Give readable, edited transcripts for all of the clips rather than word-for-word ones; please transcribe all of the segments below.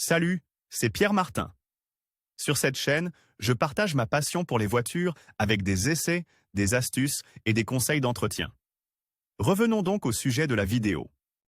Salut, c'est Pierre Martin. Sur cette chaîne, je partage ma passion pour les voitures avec des essais, des astuces et des conseils d'entretien. Revenons donc au sujet de la vidéo.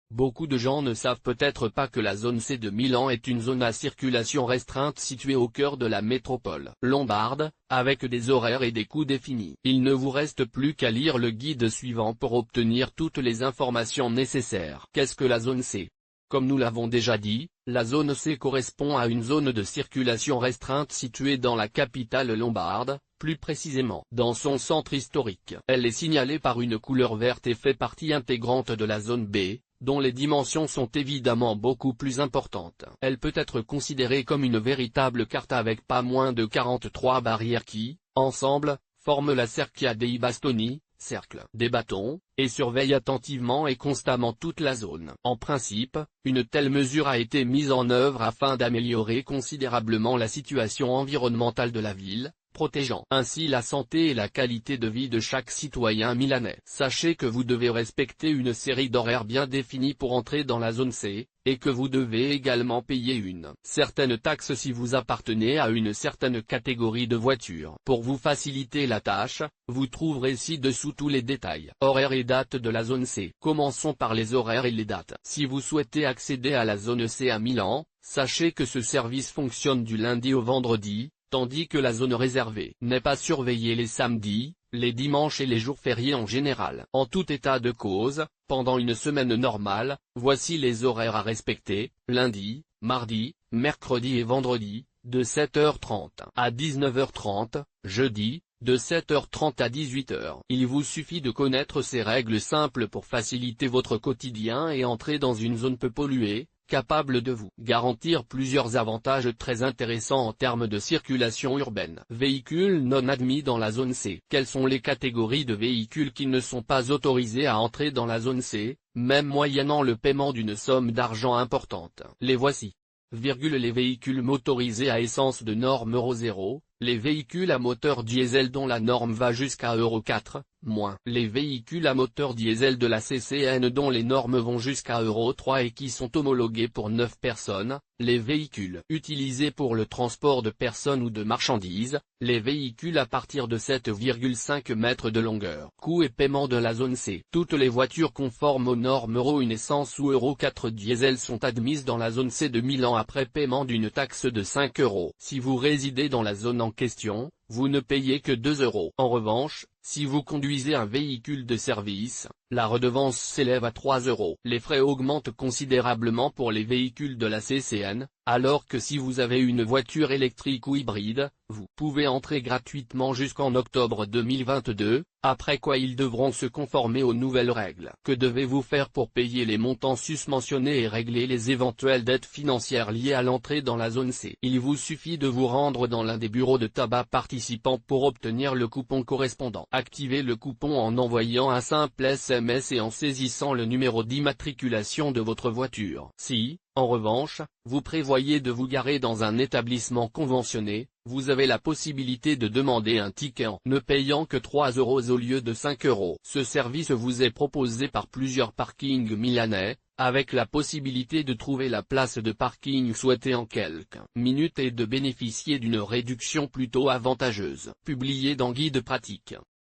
Beaucoup de gens ne savent peut-être pas que la zone C de Milan est une zone à circulation restreinte située au cœur de la métropole lombarde, avec des horaires et des coûts définis. Il ne vous reste plus qu'à lire le guide suivant pour obtenir toutes les informations nécessaires. Qu'est-ce que la zone C ? Comme nous l'avons déjà dit, la zone C correspond à une zone de circulation restreinte située dans la capitale lombarde, plus précisément dans son centre historique. Elle est signalée par une couleur verte et fait partie intégrante de la zone B, dont les dimensions sont évidemment beaucoup plus importantes. Elle peut être considérée comme une véritable carte avec pas moins de 43 barrières qui, ensemble, forment la Cerchia dei Bastoni, cercle des bâtons, et surveille attentivement et constamment toute la zone. En principe, une telle mesure a été mise en œuvre afin d'améliorer considérablement la situation environnementale de la ville, protégeant ainsi la santé et la qualité de vie de chaque citoyen milanais. Sachez que vous devez respecter une série d'horaires bien définis pour entrer dans la zone C, et que vous devez également payer une certaine taxe si vous appartenez à une certaine catégorie de voitures. Pour vous faciliter la tâche, vous trouverez ci-dessous tous les détails. Horaires et dates de la zone C. Commençons par les horaires et les dates. Si vous souhaitez accéder à la zone C à Milan, sachez que ce service fonctionne du lundi au vendredi, tandis que la zone réservée n'est pas surveillée les samedis, les dimanches et les jours fériés en général. En tout état de cause, pendant une semaine normale, voici les horaires à respecter: lundi, mardi, mercredi et vendredi, de 7h30 à 19h30, jeudi, de 7h30 à 18h. Il vous suffit de connaître ces règles simples pour faciliter votre quotidien et entrer dans une zone peu polluée, capable de vous garantir plusieurs avantages très intéressants en termes de circulation urbaine. Véhicules non admis dans la zone C. Quelles sont les catégories de véhicules qui ne sont pas autorisés à entrer dans la zone C, même moyennant le paiement d'une somme d'argent importante? Les voici. Les véhicules motorisés à essence de norme Euro 0, les véhicules à moteur diesel dont la norme va jusqu'à Euro 4, moins les véhicules à moteur diesel de la CCN dont les normes vont jusqu'à Euro 3 et qui sont homologués pour 9 personnes, les véhicules utilisés pour le transport de personnes ou de marchandises, les véhicules à partir de 7,5 mètres de longueur. Coût et paiement de la zone C. Toutes les voitures conformes aux normes Euro 1 essence ou Euro 4 diesel sont admises dans la zone C de Milan après paiement d'une taxe de 5 €. Si vous résidez dans la zone en question, vous ne payez que 2 €. En revanche, si vous conduisez un véhicule de service, la redevance s'élève à 3 €. Les frais augmentent considérablement pour les véhicules de la CCN, alors que si vous avez une voiture électrique ou hybride, vous pouvez entrer gratuitement jusqu'en octobre 2022, après quoi ils devront se conformer aux nouvelles règles. Que devez-vous faire pour payer les montants susmentionnés et régler les éventuelles dettes financières liées à l'entrée dans la zone C? Il vous suffit de vous rendre dans l'un des bureaux de tabac participants pour obtenir le coupon correspondant. Activez le coupon en envoyant un simple SMS et en saisissant le numéro d'immatriculation de votre voiture. Si, en revanche, vous prévoyez de vous garer dans un établissement conventionné, vous avez la possibilité de demander un ticket en ne payant que 3 € au lieu de 5 €. Ce service vous est proposé par plusieurs parkings milanais, avec la possibilité de trouver la place de parking souhaitée en quelques minutes et de bénéficier d'une réduction plutôt avantageuse. Publié dans Guide pratique.